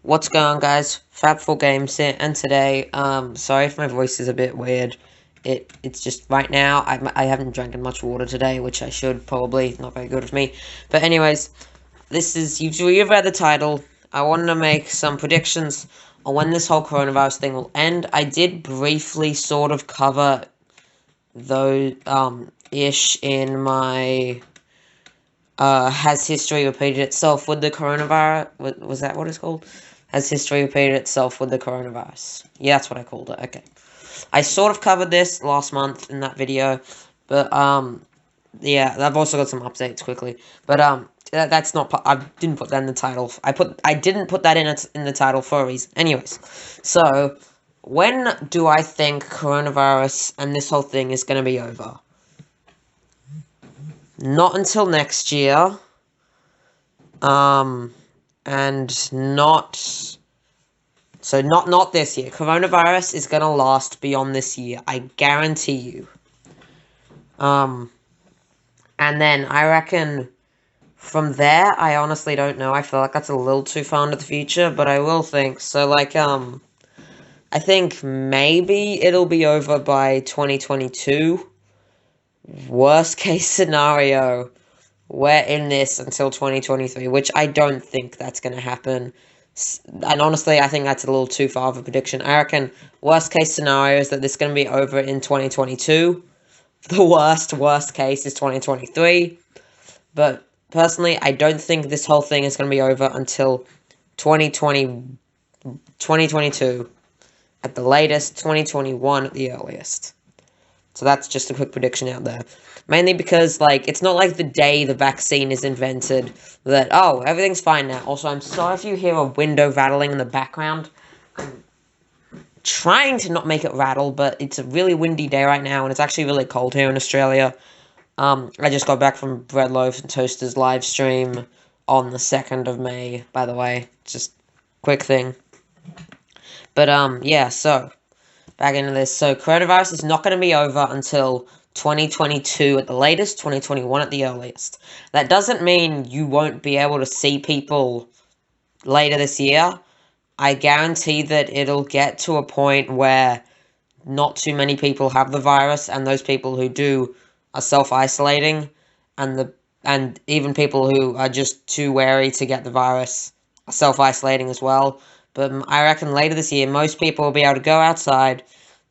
What's going on, guys? Fabful Games here, and today, sorry if my voice is a bit weird. It's just right now, I haven't drank much water today, which I should probably, not very good of me. But anyways, you've read the title. I wanted to make some predictions on when this whole coronavirus thing will end. I did briefly sort of cover those, ish in my, has history repeated itself with the coronavirus? Was that what it's called? Has history repeated itself with the coronavirus? Yeah, that's what I called it. Okay. I sort of covered this last month in that video, but, yeah, I've also got some updates quickly. But, that's not, I didn't put that in the title. I didn't put that in the title for a reason. Anyways, so, when do I think coronavirus and this whole thing is going to be over? Not until next year. And not this year. Coronavirus is gonna last beyond this year. I guarantee you. And then I reckon from there, I honestly don't know. I feel like that's a little too far into the future, but I will think. So, like, I think maybe it'll be over by 2022. Worst case scenario, we're in this until 2023, which I don't think that's going to happen. And honestly, I think that's a little too far of a prediction. I reckon worst case scenario is that this is going to be over in 2022. The worst case is 2023. But personally, I don't think this whole thing is going to be over until 2022 at the latest, 2021 at the earliest. So that's just a quick prediction out there. Mainly because, like, it's not like the day the vaccine is invented that, oh, everything's fine now. Also, I'm sorry if you hear a window rattling in the background. I'm trying to not make it rattle, but it's a really windy day right now, and it's actually really cold here in Australia. I just got back from Bread Loaf and Toaster's live stream on the 2nd of May, by the way. Just quick thing. But, yeah, so back into this. So, coronavirus is not going to be over until 2022 at the latest, 2021 at the earliest. That doesn't mean you won't be able to see people later this year. I guarantee that it'll get to a point where not too many people have the virus, and those people who do are self-isolating, and even people who are just too wary to get the virus are self-isolating as well. But I reckon later this year, most people will be able to go outside.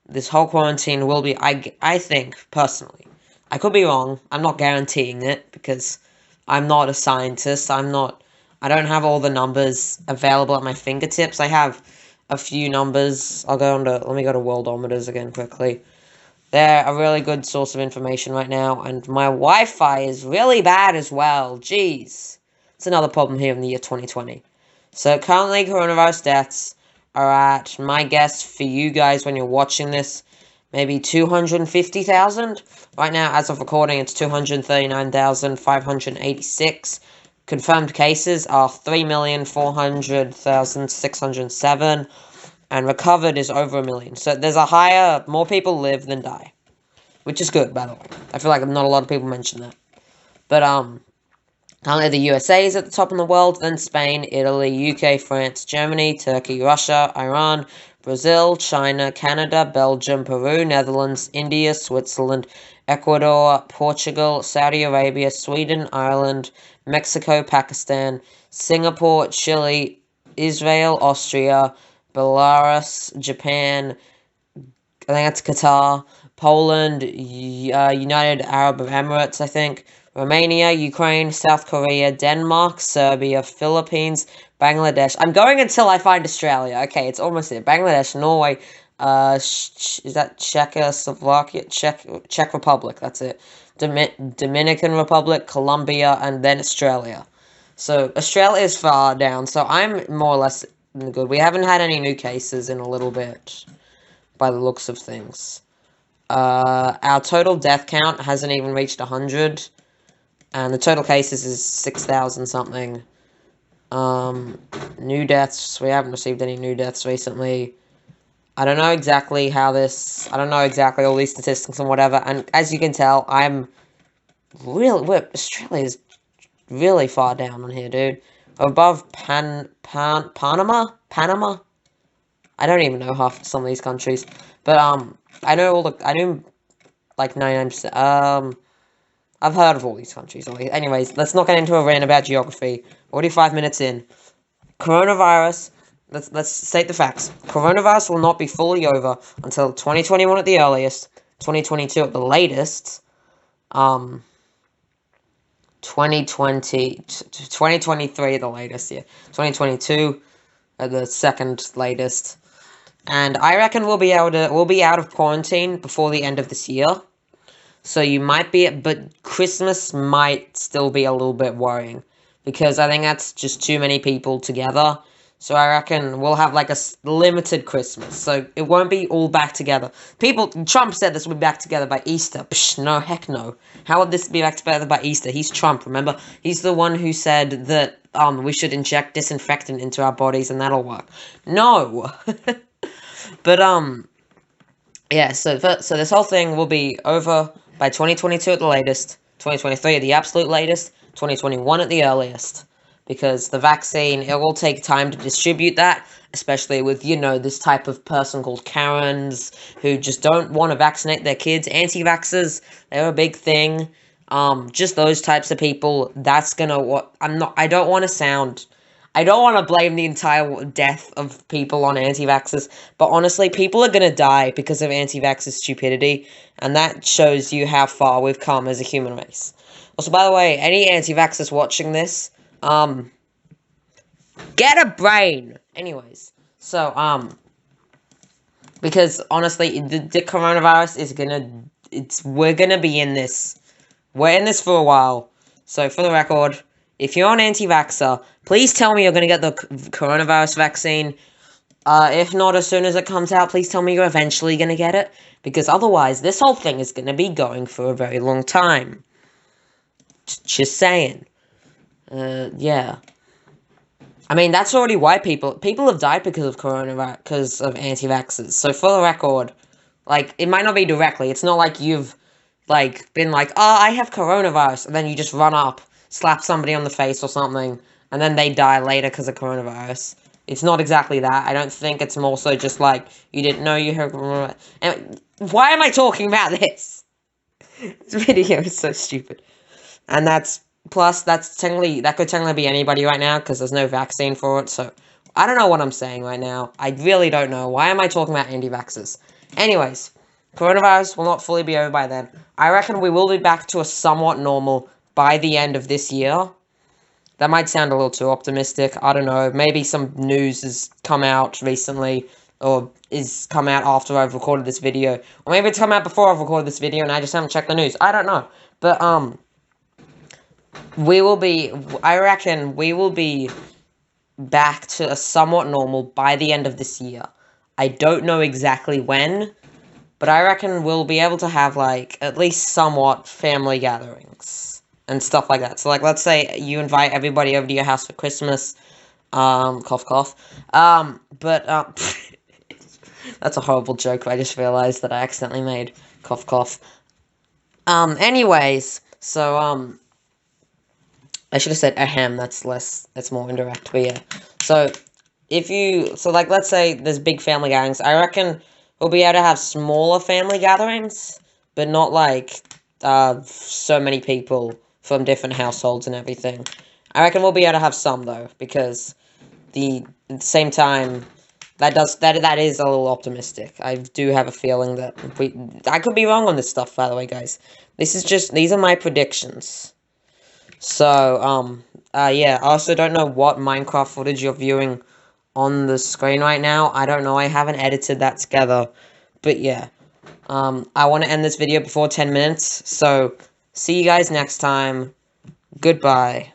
This whole quarantine will be, I think, personally. I could be wrong. I'm not guaranteeing it, because I'm not a scientist. I don't have all the numbers available at my fingertips. I have a few numbers. Let me go to Worldometers again quickly. They're a really good source of information right now, and my Wi-Fi is really bad as well. Jeez. It's another problem here in the year 2020. So currently, coronavirus deaths are at, my guess for you guys when you're watching this, maybe 250,000. Right now, as of recording, it's 239,586. Confirmed cases are 3,400,607. And recovered is over 1 million. So there's more people live than die. Which is good, by the way. I feel like not a lot of people mention that. But, currently the USA is at the top in the world, then Spain, Italy, UK, France, Germany, Turkey, Russia, Iran, Brazil, China, Canada, Belgium, Peru, Netherlands, India, Switzerland, Ecuador, Portugal, Saudi Arabia, Sweden, Ireland, Mexico, Pakistan, Singapore, Chile, Israel, Austria, Belarus, Japan, I think that's Qatar, Poland, United Arab Emirates, I think, Romania, Ukraine, South Korea, Denmark, Serbia, Philippines, Bangladesh. I'm going until I find Australia. Okay, it's almost there. Bangladesh, Norway, is that Czechoslovakia? Czech Republic, that's it. Dominican Republic, Colombia, and then Australia. So, Australia is far down, so I'm more or less good. We haven't had any new cases in a little bit, by the looks of things. Our total death count hasn't even reached 100, and the total cases is 6,000 something. New deaths, we haven't received any new deaths recently. I don't know exactly all these statistics and whatever, and as you can tell, Australia's really far down on here, dude. above Panama? I don't even know half some of these countries. But, I know like 99%. I've heard of all these countries. Anyways, let's not get into a rant about geography. Already 5 minutes in. Coronavirus. Let's state the facts. Coronavirus will not be fully over until 2021 at the earliest, 2022 at the latest, 2023 at the latest, yeah. 2022 at the second latest. And I reckon we'll be out of quarantine before the end of this year. So you might be, but Christmas might still be a little bit worrying, because I think that's just too many people together. So I reckon we'll have like a limited Christmas, so it won't be all back together. Trump said this will be back together by Easter. Psh, no, heck no. How would this be back together by Easter? He's Trump, remember? He's the one who said that we should inject disinfectant into our bodies and that'll work. No. But yeah. So this whole thing will be over by 2022 at the latest, 2023 at the absolute latest, 2021 at the earliest. Because the vaccine, it will take time to distribute that, especially with, this type of person called Karens, who just don't want to vaccinate their kids. Anti-vaxxers, they're a big thing. Just those types of people, that's gonna, I don't want to blame the entire death of people on anti-vaxxers, but honestly, people are gonna die because of anti-vaxxer stupidity, and that shows you how far we've come as a human race. Also, by the way, any anti-vaxxers watching this, get a brain! Anyways, so, because, honestly, the coronavirus is we're gonna be in this. We're in this for a while. So, for the record, if you're an anti-vaxxer, please tell me you're gonna get the coronavirus vaccine. If not, as soon as it comes out, please tell me you're eventually gonna get it. Because otherwise, this whole thing is gonna be going for a very long time. Just saying. Yeah. I mean, that's already why people have died because of coronavirus, because of anti-vaxxers. So, for the record, like, it might not be directly. It's not like you've, like, been like, oh, I have coronavirus, and then you just run up, slap somebody on the face or something, and then they die later because of coronavirus. It's not exactly that. I don't think it's more so just like, you didn't know you had coronavirus. And why am I talking about this? This video is so stupid. And plus, that could technically be anybody right now, because there's no vaccine for it, so I don't know what I'm saying right now. I really don't know. Why am I talking about anti-vaxxers? Anyways, coronavirus will not fully be over by then. I reckon we will be back to a somewhat normal by the end of this year. That might sound a little too optimistic. I don't know. Maybe some news has come out recently, or is come out after I've recorded this video. Or maybe it's come out before I've recorded this video and I just haven't checked the news. I don't know. But, I reckon we will be back to a somewhat normal by the end of this year. I don't know exactly when, but I reckon we'll be able to have, like, at least somewhat family gatherings and stuff like that. So, like, let's say you invite everybody over to your house for Christmas, cough, cough, that's a horrible joke, I just realized that I accidentally made, cough, cough. Anyways, so, I should have said ahem, that's more indirect, but yeah. So, like, let's say there's big family gatherings, I reckon we'll be able to have smaller family gatherings, but not, like, so many people from different households and everything. I reckon we'll be able to have some, though, because at the same time, that is a little optimistic. I do have a feeling that I could be wrong on this stuff, by the way, guys. These are my predictions. So, yeah, I also don't know what Minecraft footage you're viewing on the screen right now. I don't know, I haven't edited that together, but yeah. I want to end this video before 10 minutes, so see you guys next time. Goodbye.